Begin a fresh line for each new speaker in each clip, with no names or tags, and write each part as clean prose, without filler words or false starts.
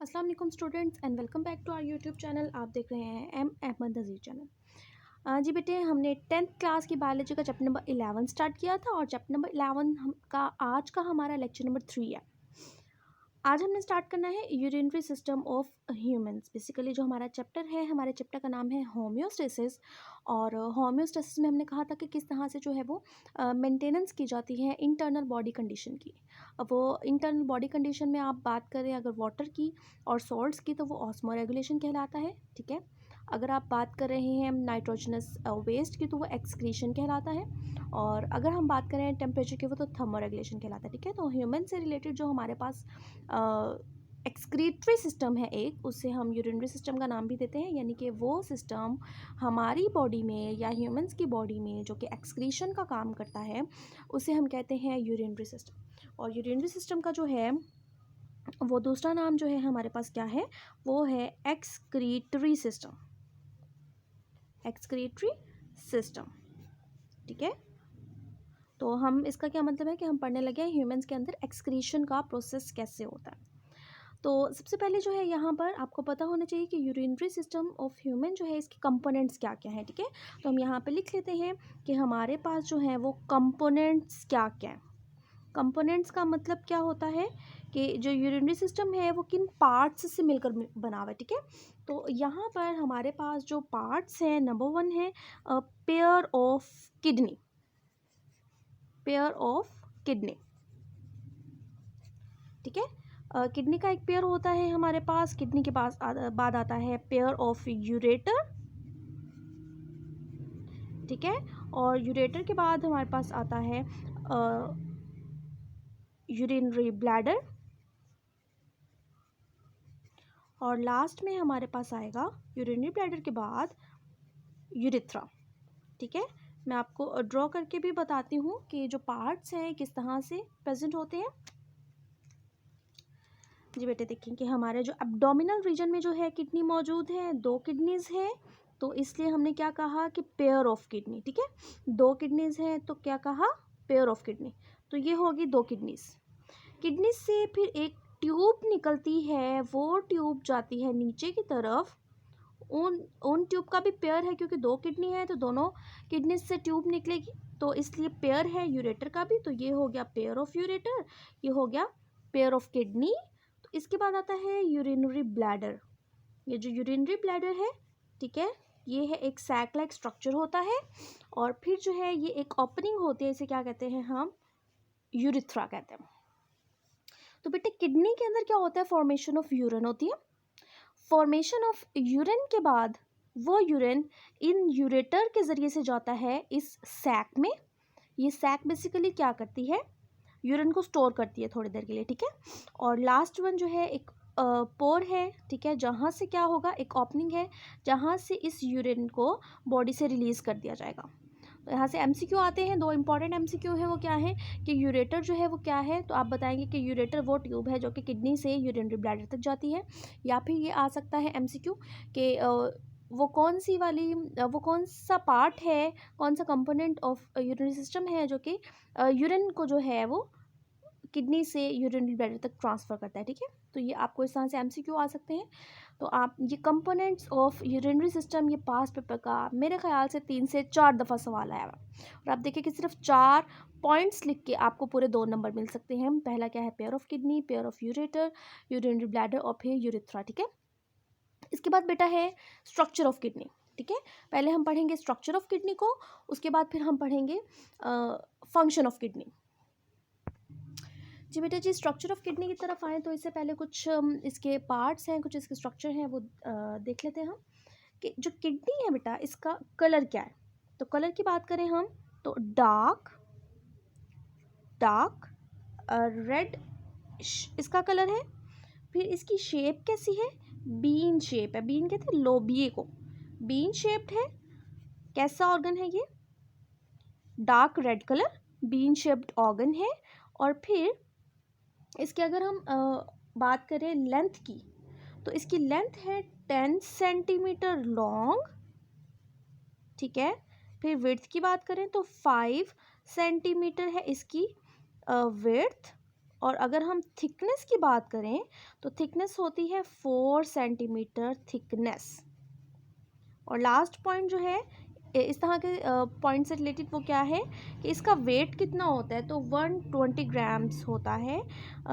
अस्सलाम वालेकुम students and welcome back to our YouTube channel. आप देख रहे हैं एम अहमद नज़ीर चैनल। जी बेटे, हमने 10th क्लास की बायोलॉजी का चैप्टर नंबर 11 स्टार्ट किया था और चैप्टर नंबर 11 हम का आज का हमारा लेक्चर नंबर 3 है। आज हमने स्टार्ट करना है urinary system of humans. Basically जो हमारा चैप्टर है, हमारे चैप्टर का नाम है होम्योस्टेसिस। और होम्योस्टेसिस में हमने कहा था कि किस तरह से जो है वो मेंटेनेंस की जाती है इंटरनल बॉडी कंडीशन की। अब वो इंटरनल बॉडी कंडीशन में आप बात करें अगर वाटर की और सॉल्ट्स की तो वो ऑस्मो रेगुलेशन कहलाता है, ठीक है। अगर आप बात कर रहे हैं नाइट्रोजनस वेस्ट की तो वो एक्सक्रीशन कहलाता है। और अगर हम बात करें टेम्परेचर की वो तो थर्मो रेगुलेशन कहलाता है, ठीक है। तो ह्यूमन से रिलेटेड जो हमारे पास एक्सक्रीटरी सिस्टम है एक, उससे हम यूरिनरी सिस्टम का नाम भी देते हैं। यानी कि वो सिस्टम हमारी बॉडी में या ह्यूमंस की बॉडी में जो कि एक्सक्रीशन का काम करता है उसे हम कहते हैं यूरिनरी सिस्टम। और यूरिनरी सिस्टम का जो है वो दूसरा नाम जो है हमारे पास क्या है, वो है एक्सक्रीटरी सिस्टम। एक्सक्रीटरी सिस्टम, ठीक है। तो हम इसका क्या मतलब है कि हम पढ़ने लगे हैं ह्यूमंस के अंदर एक्सक्रीशन का प्रोसेस कैसे होता है। तो सबसे पहले जो है यहाँ पर आपको पता होना चाहिए कि यूरिनरी सिस्टम ऑफ ह्यूमन जो है इसके कंपोनेंट्स क्या क्या हैं, ठीक है। तो हम यहाँ पे लिख लेते हैं कि हमारे पास जो है वो कंपोनेंट्स क्या क्या हैं। कंपोनेंट्स का मतलब क्या होता है कि जो यूरिनरी सिस्टम है वो किन पार्ट्स से मिलकर बना हुआ है, ठीक है। तो यहाँ पर हमारे पास जो पार्ट्स हैं, नंबर 1 है pair of kidney. Pair of kidney, ठीक है। किडनी का एक पेयर होता है हमारे पास। किडनी के पास बाद आता है पेयर ऑफ यूरेटर, ठीक है। और यूरेटर के बाद हमारे पास आता है यूरिनरी ब्लैडर। और लास्ट में हमारे पास आएगा यूरिनरी ब्लैडर के बाद यूरिथ्रा, ठीक है। मैं आपको ड्रॉ करके भी बताती हूँ कि जो पार्ट्स हैं किस तरह से प्रेजेंट होते हैं। जी बेटे, देखिए कि हमारे जो एब्डोमिनल रीजन में जो है किडनी मौजूद है, 2 किडनीज है। तो इसलिए हमने क्या कहा कि पेयर ऑफ किडनी, ठीक है। 2 किडनीज है तो क्या कहा, पेयर ऑफ किडनी। तो ये होगी 2 किडनीज। किडनी से फिर एक ट्यूब निकलती है, वो ट्यूब जाती है नीचे की तरफ। उन ट्यूब का भी पेयर है क्योंकि 2 किडनी है तो दोनों किडनी से ट्यूब निकलेगी, तो इसलिए पेयर है यूरेटर का भी। तो ये हो गया पेयर ऑफ यूरेटर, ये हो गया पेयर ऑफ किडनी। तो इसके बाद आता है यूरिनरी ब्लैडर। ये जो यूरिनरी ब्लैडर है, ठीक है, ये है एक सैक लाइक स्ट्रक्चर होता है। और फिर जो है ये एक ओपनिंग होती है, इसे क्या कहते हैं हम, यूरिथ्रा कहते हैं। तो बेटे किडनी के अंदर क्या होता है, फॉर्मेशन ऑफ यूरिन होती है। फॉर्मेशन ऑफ यूरिन के बाद वो यूरिन इन यूरेटर के ज़रिए से जाता है इस सैक में। ये सैक बेसिकली क्या करती है, यूरिन को स्टोर करती है थोड़ी देर के लिए, ठीक है। और लास्ट वन जो है एक पोर है, ठीक है, जहाँ से क्या होगा, एक ओपनिंग है जहाँ से इस यूरिन को बॉडी से रिलीज़ कर दिया जाएगा। तो यहाँ से एमसीक्यू आते हैं, 2 इंपॉर्टेंट एमसीक्यू है। वो क्या है कि यूरेटर जो है वो क्या है, तो आप बताएंगे कि यूरेटर वो ट्यूब है जो कि किडनी से यूरिनरी ब्लैडर तक जाती है। या फिर ये आ सकता है एमसीक्यू कि वो कौन सी वाली वो कौन सा पार्ट है, कौन सा कंपोनेंट ऑफ यूरिनरी सिस्टम है जो कि यूरिन को जो है वो किडनी से यूरिनरी ब्लैडर तक ट्रांसफ़र करता है, ठीक है। तो ये आपको इस तरह से एमसीक्यू आ सकते हैं। तो आप ये कंपोनेंट्स ऑफ यूरिनरी सिस्टम, ये पास पेपर का मेरे ख्याल से 3 से 4 दफ़ा सवाल आया है। और आप देखिए कि सिर्फ 4 पॉइंट्स लिख के आपको पूरे 2 नंबर मिल सकते हैं। पहला क्या है, pair of kidney, pair of ureter, urinary bladder और फिर यूरिथ्रा, ठीक है। इसके बाद बेटा है स्ट्रक्चर ऑफ किडनी, ठीक है। पहले हम पढ़ेंगे स्ट्रक्चर ऑफ किडनी को, उसके बाद फिर हम पढ़ेंगे फंक्शन ऑफ किडनी। जी बेटा जी, स्ट्रक्चर ऑफ किडनी की तरफ आएँ तो इससे पहले कुछ इसके पार्ट्स हैं, कुछ इसके स्ट्रक्चर हैं, वो देख लेते हैं हम कि जो किडनी है बेटा इसका कलर क्या है। तो कलर की बात करें हम तो डार्क डार्क रेड इसका कलर है। फिर इसकी शेप कैसी है, बीन शेप है। बीन कहते हैं लोबिये को, बीन शेप्ड है। कैसा ऑर्गन है ये, dark red colour, bean shaped organ है। और फिर इसके अगर हम बात करें लेंथ की तो इसकी लेंथ है 10 सेंटीमीटर लॉन्ग, ठीक है। फिर विड्थ की बात करें तो 5 सेंटीमीटर है इसकी विड्थ। और अगर हम थिकनेस की बात करें तो थिकनेस होती है 4 सेंटीमीटर थिकनेस। और लास्ट पॉइंट जो है इस तरह के पॉइंट से रिलेटेड वो क्या है कि इसका वेट कितना होता है, तो 120 ग्राम्स होता है।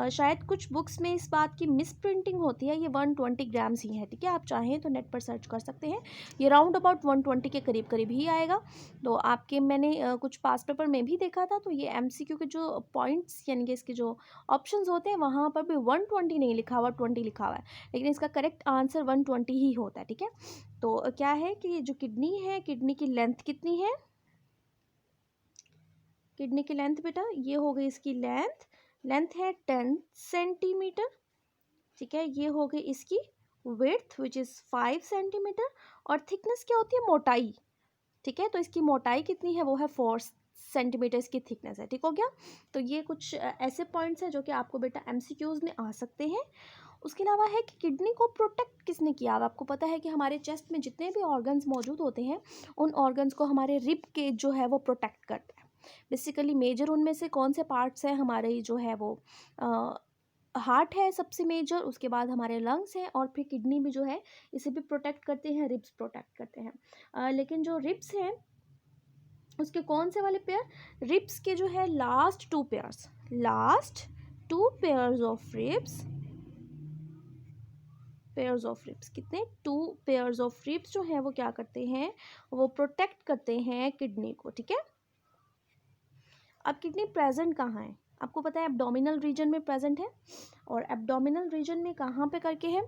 शायद कुछ बुक्स में इस बात की मिस प्रिंटिंग होती है, ये 120 ग्राम्स ही है, ठीक है। आप चाहें तो नेट पर सर्च कर सकते हैं, ये राउंड अबाउट 120 के करीब करीब ही आएगा। तो आपके मैंने कुछ पास पेपर में भी देखा था, तो ये MCQ के जो पॉइंट्स यानी कि इसके जो ऑप्शंस होते हैं वहाँ पर भी 120 नहीं लिखा हुआ, 20 लिखा हुआ है, लेकिन इसका करेक्ट आंसर 120 ही होता है, ठीक है। तो क्या है कि जो किडनी है, किडनी की लेंथ कितनी है, किडनी की लेंथ बेटा ये हो गई इसकी लेंथ है 10 सेंटीमीटर, ठीक है। ये हो गई इसकी विड्थ विच इज़ 5 सेंटीमीटर। और थिकनेस क्या होती है, मोटाई, ठीक है। तो इसकी मोटाई कितनी है, वो है 4 सेंटीमीटर इसकी थिकनेस है, ठीक हो गया। तो ये कुछ ऐसे पॉइंट्स हैं जो कि आपको बेटा MCQs में आ सकते हैं। उसके अलावा है कि किडनी को प्रोटेक्ट किसने किया। अब आपको पता है कि हमारे चेस्ट में जितने भी ऑर्गन्स मौजूद होते हैं उन ऑर्गन्स को हमारे रिब केज जो है वो प्रोटेक्ट करता है। बेसिकली मेजर उनमें से कौन से पार्ट्स हैं, हमारे जो है वो हार्ट है सबसे मेजर, उसके बाद हमारे लंग्स हैं, और फिर किडनी भी जो है इसे भी प्रोटेक्ट करते हैं, रिब्स प्रोटेक्ट करते हैं। लेकिन जो रिब्स हैं उसके कौन से वाले पेयर, रिब्स के जो है last two pairs of ribs, कितने 2 पेयर्स ऑफ रिब्स जो है वो क्या करते हैं, वो प्रोटेक्ट करते हैं किडनी को, ठीक है। अब किडनी प्रेजेंट कहाँ है, आपको पता है एब्डोमिनल रीजन में प्रेजेंट है, और एब्डोमिनल रीजन में कहाँ पे करके है,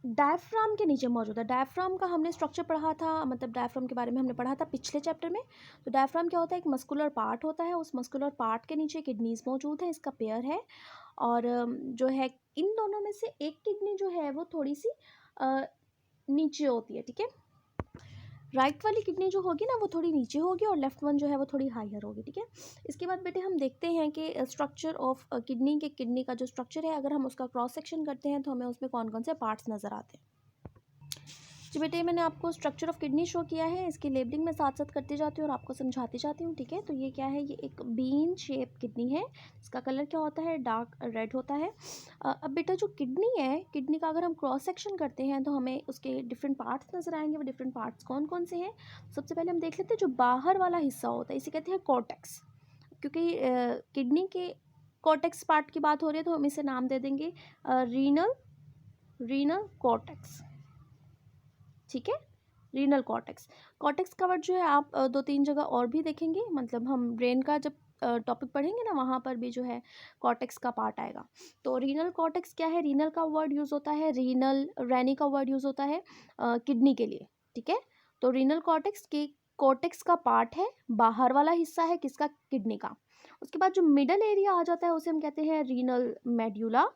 डायफ्राम के नीचे मौजूद है। डायफ्राम का हमने स्ट्रक्चर पढ़ा था, मतलब डायफ्राम के बारे में हमने पढ़ा था पिछले चैप्टर में। तो डायफ्राम क्या होता है, एक मस्कुलर पार्ट होता है, उस मस्कुलर पार्ट के नीचे किडनीज मौजूद है, इसका पेयर है। और जो है इन दोनों में से एक किडनी जो है वो थोड़ी सी नीचे होती है, ठीक है। राइट वाली किडनी जो होगी ना वो थोड़ी नीचे होगी, और लेफ्ट वन जो है वो थोड़ी हायर होगी, ठीक है। इसके बाद बेटे हम देखते हैं कि स्ट्रक्चर ऑफ किडनी का जो स्ट्रक्चर है, अगर हम उसका क्रॉस सेक्शन करते हैं तो हमें उसमें कौन कौन से पार्ट्स नज़र आते हैं। जी बेटे मैंने आपको स्ट्रक्चर ऑफ किडनी शो किया है, इसकी लेबलिंग मैं साथ साथ करती जाती हूँ और आपको समझाती जाती हूँ, ठीक है। तो ये क्या है, ये एक बीन शेप किडनी है, इसका कलर क्या होता है, डार्क रेड होता है। अब बेटा जो किडनी है, किडनी का अगर हम क्रॉस सेक्शन करते हैं तो हमें उसके डिफरेंट पार्ट्स नजर आएंगे। वो डिफरेंट पार्ट्स कौन कौन से हैं, सबसे पहले हम देख लेते हैं जो बाहर वाला हिस्सा होता है, इसे कहते हैं कॉर्टेक्स। क्योंकि किडनी के कॉर्टेक्स पार्ट की बात हो रही है तो हम इसे नाम दे देंगे रीनल कॉर्टेक्स, ठीक है। रीनल कॉर्टेक्स का वर्ड जो है आप 2-3 जगह और भी देखेंगे, मतलब हम ब्रेन का जब टॉपिक पढ़ेंगे ना वहाँ पर भी जो है कॉर्टेक्स का पार्ट आएगा। तो रीनल कॉर्टेक्स क्या है, रीनल का वर्ड यूज़ होता है, रैनी का वर्ड यूज़ होता है किडनी के लिए, ठीक है। तो रीनल कॉर्टेक्स का पार्ट है, बाहर वाला हिस्सा है किसका, किडनी का। उसके बाद जो मिडल एरिया आ जाता है उसे हम कहते हैं रीनल मेड्यूला,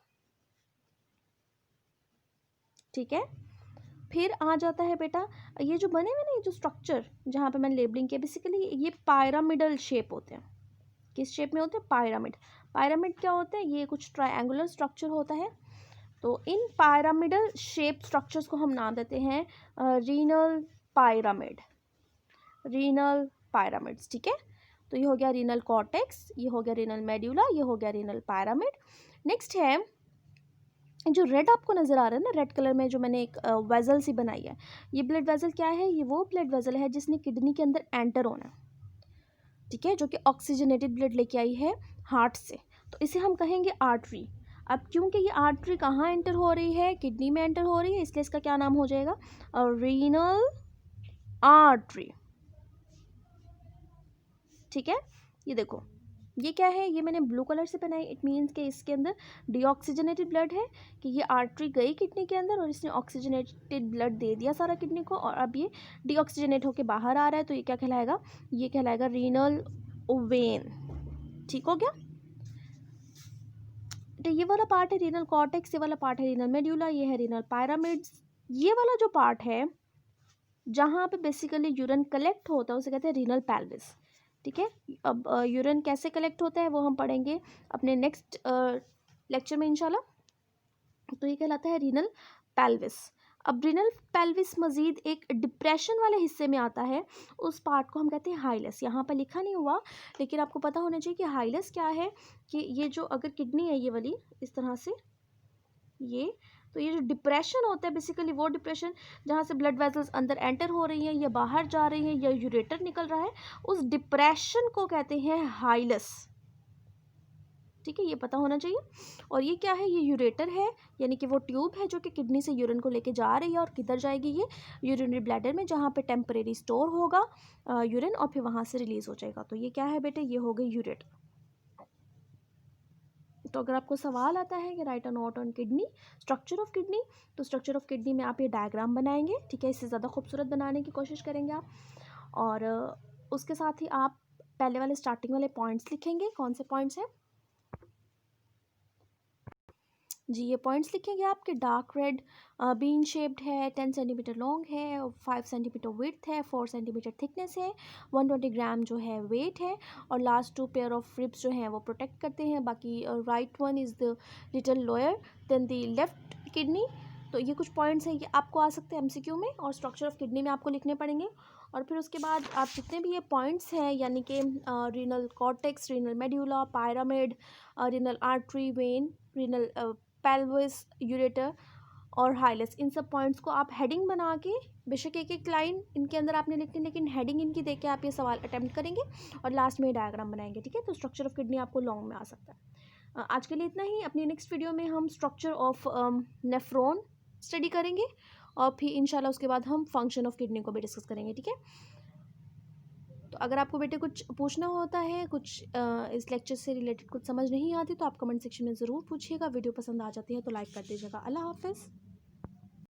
ठीक है। फिर आ जाता है बेटा ये जो बने हुए ना, ये जो स्ट्रक्चर जहाँ पे मैंने लेबलिंग किया, बेसिकली ये पायरामिडल शेप होते हैं। किस शेप में होते हैं, पायरामिड क्या होते हैं, ये कुछ ट्रायंगुलर स्ट्रक्चर होता है। तो इन पायरामिडल शेप स्ट्रक्चर्स को हम नाम देते हैं रीनल पायरामिड्स, ठीक है। तो ये हो गया रीनल कॉर्टेक्स, ये हो गया रीनल मेड्यूला, ये हो गया रीनल पायरामिड। नेक्स्ट है जो रेड आपको नज़र आ रहा है ना, रेड कलर में जो मैंने एक वेजल सी बनाई है, ये ब्लड वेजल क्या है, ये वो ब्लड वेजल है जिसने किडनी के अंदर एंटर होना है, ठीक है, जो कि ऑक्सीजनेटेड ब्लड लेके आई है हार्ट से, तो इसे हम कहेंगे आर्टरी। अब क्योंकि ये आर्टरी कहाँ एंटर हो रही है, किडनी में एंटर हो रही है, इसलिए इसका क्या नाम हो जाएगा, रीनल आर्टरी, ठीक है। ये देखो ये क्या है, ये मैंने ब्लू कलर से बनाई, इट मीन्स कि इसके अंदर डीऑक्सीजनेटेड ब्लड है, कि ये आर्टरी गई किडनी के अंदर और इसने ऑक्सीजनेटेड ब्लड दे दिया सारा किडनी को, और अब ये डीऑक्सीजनेट होके बाहर आ रहा है, तो ये क्या कहलाएगा, ये कहलाएगा रीनल वेन, ठीक हो गया। तो ये वाला पार्ट है रीनल कॉर्टेक्स, ये वाला पार्ट है रीनल मेड्यूला, ये है रीनल पायरामिड्स। ये वाला जो पार्ट है जहाँ पे बेसिकली यूरिन कलेक्ट होता है उसे कहते हैं रीनल पेल्विस, ठीक है। अब यूरिन कैसे कलेक्ट होता है वो हम पढ़ेंगे अपने नेक्स्ट लेक्चर में इंशाल्लाह। तो ये कहलाता है रीनल पेल्विस। अब रीनल पेल्विस मजीद एक डिप्रेशन वाले हिस्से में आता है, उस पार्ट को हम कहते हैं हाइलस। यहाँ पर लिखा नहीं हुआ, लेकिन आपको पता होना चाहिए कि हाइलस क्या है, कि ये जो अगर किडनी है ये वाली इस तरह से, ये तो ये जो डिप्रेशन होता है बेसिकली वो डिप्रेशन जहाँ से ब्लड वेसल्स अंदर एंटर हो रही हैं या बाहर जा रही हैं या यूरेटर निकल रहा है, उस डिप्रेशन को कहते हैं हाइलस। ठीक है, ये पता होना चाहिए। और ये क्या है, ये यूरेटर है, यानी कि वो ट्यूब है जो कि किडनी से यूरिन को लेके जा रही है। और किधर जाएगी ये, यूरिनरी ब्लैडर में, जहाँ पे टेम्परेरी स्टोर होगा यूरिन और फिर वहाँ से रिलीज हो जाएगा। तो ये क्या है बेटे, ये हो गई यूरेटर। तो अगर आपको सवाल आता है कि right a note on kidney, structure of kidney, तो स्ट्रक्चर ऑफ किडनी में आप ये डायग्राम बनाएंगे। ठीक है, इससे ज़्यादा खूबसूरत बनाने की कोशिश करेंगे आप। और उसके साथ ही आप पहले वाले स्टार्टिंग वाले पॉइंट्स लिखेंगे। कौन से पॉइंट्स हैं जी, ये पॉइंट्स लिखेंगे आपके। डार्क रेड बीन शेप्ड है, 10 सेंटीमीटर लॉन्ग है, 5 सेंटीमीटर विड्थ है, 4 सेंटीमीटर थिकनेस है, 120 ग्राम जो है वेट है, और लास्ट 2 पेयर ऑफ रिब्स जो हैं वो प्रोटेक्ट करते हैं। बाकी right one is the little lower than the left kidney. तो ये कुछ पॉइंट्स हैं, ये आपको आ सकते हैं एमसीक्यू में, और स्ट्रक्चर ऑफ किडनी में आपको लिखने पड़ेंगे। और फिर उसके बाद आप जितने भी ये पॉइंट्स हैं, यानी कि renal cortex, renal medulla, pyramid, renal artery, when, renal pelvis, ureter और हाइलस, इन सब पॉइंट्स को आप हेडिंग बना के, बेशक एक एक लाइन इनके अंदर आपने लिखनी, लेकिन हेडिंग इनकी देख के आप ये सवाल अटेम्प्ट करेंगे और लास्ट में डायग्राम बनाएंगे। ठीक है, तो स्ट्रक्चर ऑफ किडनी आपको लॉन्ग में आ सकता है। आज के लिए इतना ही। अपनी नेक्स्ट वीडियो में हम स्ट्रक्चर ऑफ नेफ्रॉन स्टडी करेंगे, और फिर इंशाल्लाह उसके बाद हम फंक्शन ऑफ किडनी को भी डिस्कस करेंगे। ठीक है, तो अगर आपको बेटे कुछ पूछना होता है, कुछ इस लेक्चर से रिलेटेड कुछ समझ नहीं आती, तो आप कमेंट सेक्शन में ज़रूर पूछिएगा। वीडियो पसंद आ जाती है तो लाइक कर दीजिएगा। अल्लाह हाफिज़।